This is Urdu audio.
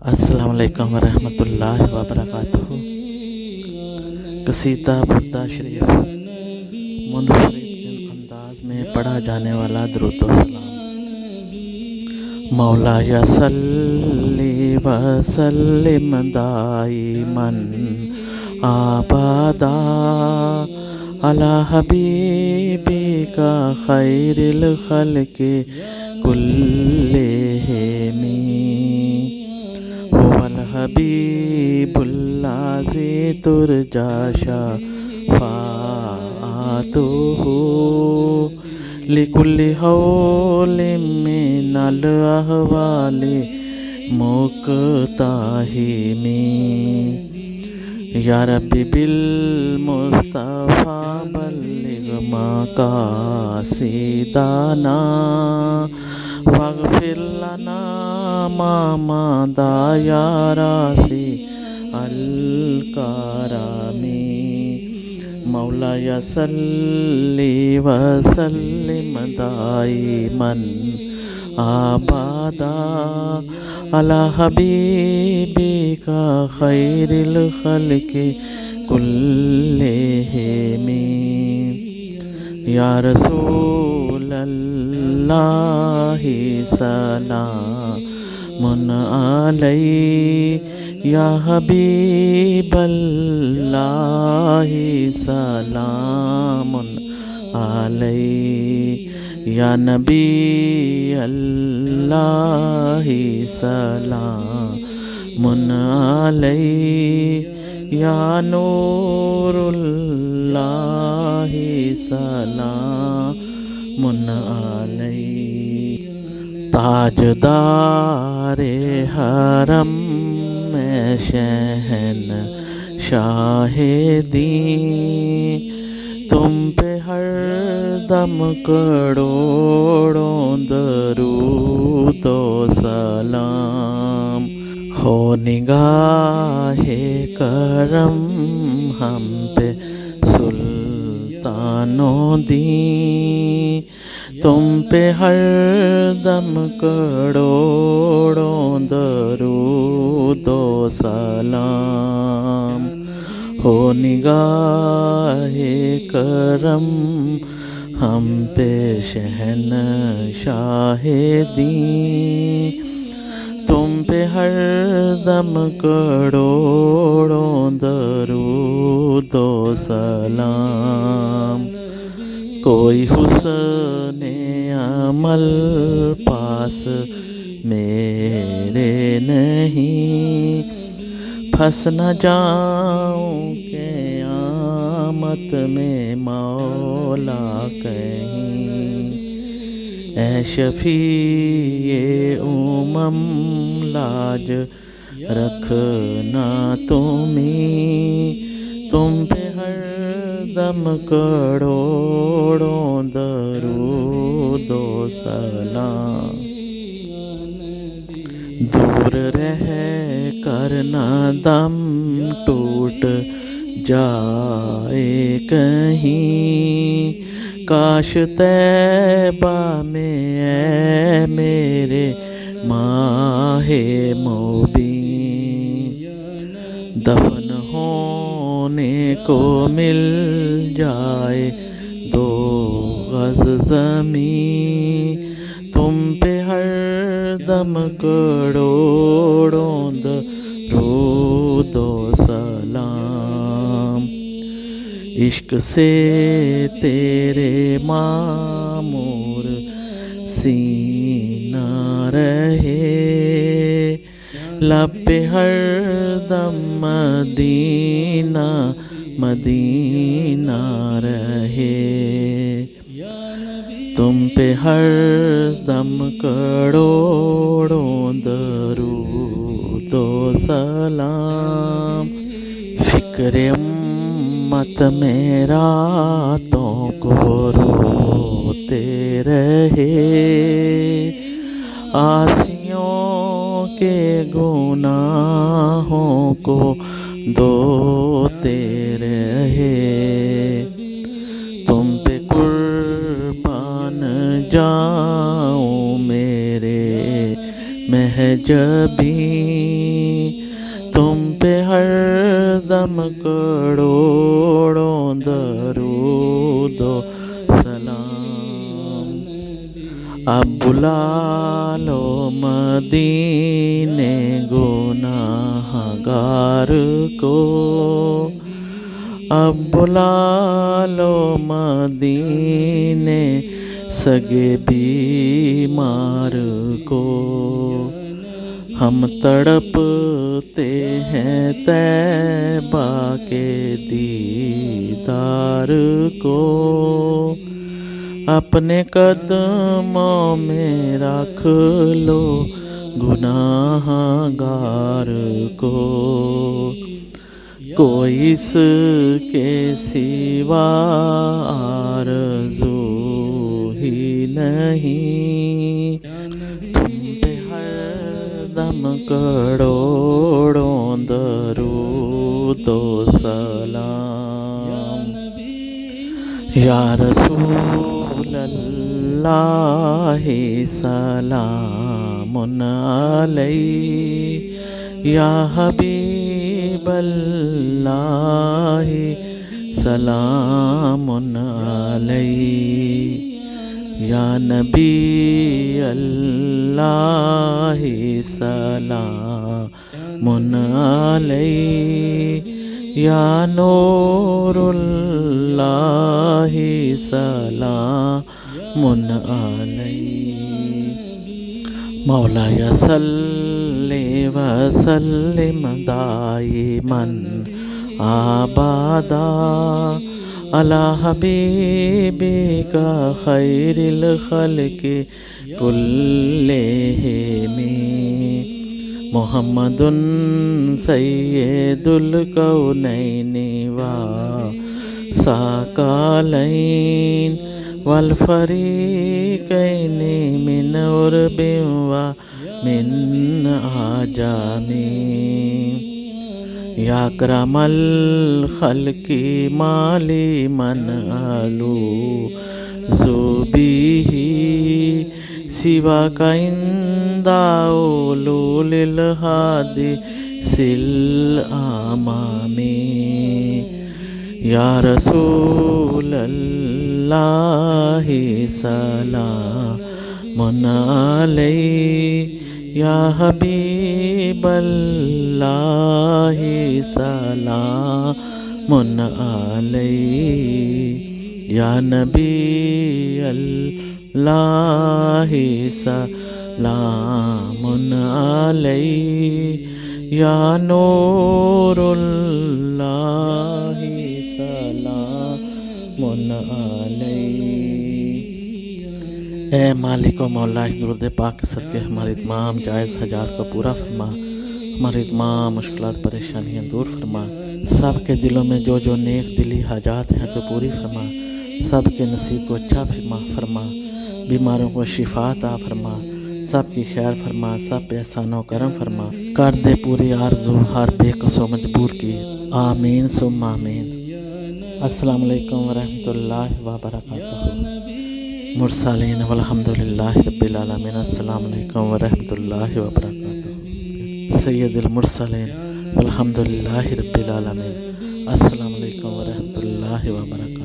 السلام علیکم ورحمۃ اللہ وبرکاتہ۔ قصیدہ بردہ شریف منفرد انداز میں پڑھا جانے والا درود و سلام۔ مولا یا صلی وسلم دائماً ابدا علی حبیبک خیر الخلق کلہم حبیب الذی ترجی شفاعتہ لکل حول من الاحوال مقتحم۔ یا ربی بالمصطفیٰ بلغ مقاصدنا واغفر لنا ما مضى یا راسی الکرم۔ مولا یا صلی وسلم دائماً ابدا علی حبیبک خیر الخلق کلہم۔ یا رسول اللہ سلام علیک، یا حبیب اللہ سلام علیک، یا نبی اللہ سلام علیک، یا نور اللہ سلام علیک۔ تاجدار حرم میں شہنشاہ دین، تم پہ ہر دم کروڑوں درود و سلام۔ ہو نگاہ کرم ہم پہ سلطان و دین، تم پہ ہر دم کروڑوں درود و سلام۔ ہو نگاہ کرم ہم پہ شہنشاہ دین، تم پہ ہر دم کروڑوں درود و سلام۔ کوئی حسن عمل پاس میرے نہیں، پھنس نہ جاؤں قیامت میں مولا کہیں۔ اے شفیع امم لاج رکھنا تم پہ ہر دم کروڑوں درود و سلام۔ دور رہ کر نہ دم ٹوٹ جائے کہیں، کاش طیبہ میں اے میرے ماہ مبین دفن ہونے کو مل جائے دو غز زمین، تم پہ ہر دم کروڑوں درود و سلام۔ عشق سے تیرے معمور سینہ رہے، لب پہ ہر دم مدینہ مدینہ رہے، تم پہ ہر دم کروڑوں درود و سلام۔ فکر امت میں راتوں کو روتے رہے، عاصیوں کے گناہوں کو دھوتے رہے، تم پہ قربان جاؤں میرے محجبی، تم پہ ہر دم کروڑوں درود و سلام. اب بلا لو مدینے گناہ گار کو، اب بلا لو مدینے سگے بیمار کو. ہم تڑپتے ہیں طیبہ کے دیدار کو، اپنے قدموں میں رکھ لو گناہ گار کو. کوئی اس کے سوا آرزو ہی نہیں، تم پہ ہر دم کروڑوں درود و سلام. یا رسول اللہ سلام علیہ، یا حبیب اللہ سلام علیہ، یا نبی اللہ سلام علیہ، یا نور اللہ سلام علیہ. مولایا صلی وسلم دائما ابدا علی حبیبک خیر الخلق کلہم، محمد سید الکونین والثقلین والفریقین من عرب ومن عجم. یا اکرم الخلق مالی من الوذ بہ سواک عند علول الحادث الامام. یا رسول اللہ سلام علیہ، یا حبیب اللہ سلام علیہ، یا نبی اللہ سلام علیہ، یا نور اللہ سلام علیہ. اے مالک و مولا، اس درود پاک کے صدقے ہماری تمام جائز حاجات کو پورا فرما، ہماری تمام مشکلات پریشانیاں دور فرما، سب کے دلوں میں جو جو نیک دلی حاجات ہیں تو پوری فرما، سب کے نصیب کو اچھا فرما، بیماروں کو شفا عطا فرما، سب کی خیر فرما، سب پہ احسان و کرم فرما، کر دے پوری آرزو ہر بے کس و مجبور کی. آمین ثم آمین. السلام علیکم ورحمۃ اللہ وبرکاتہ. مرسلین والحمدللہ رب العالمین. السلام علیکم ورحمۃ اللہ وبرکاتہ. سید المرسلین والحمدللہ رب العالمین. السلام علیکم ورحمۃ اللہ وبرکاتہ.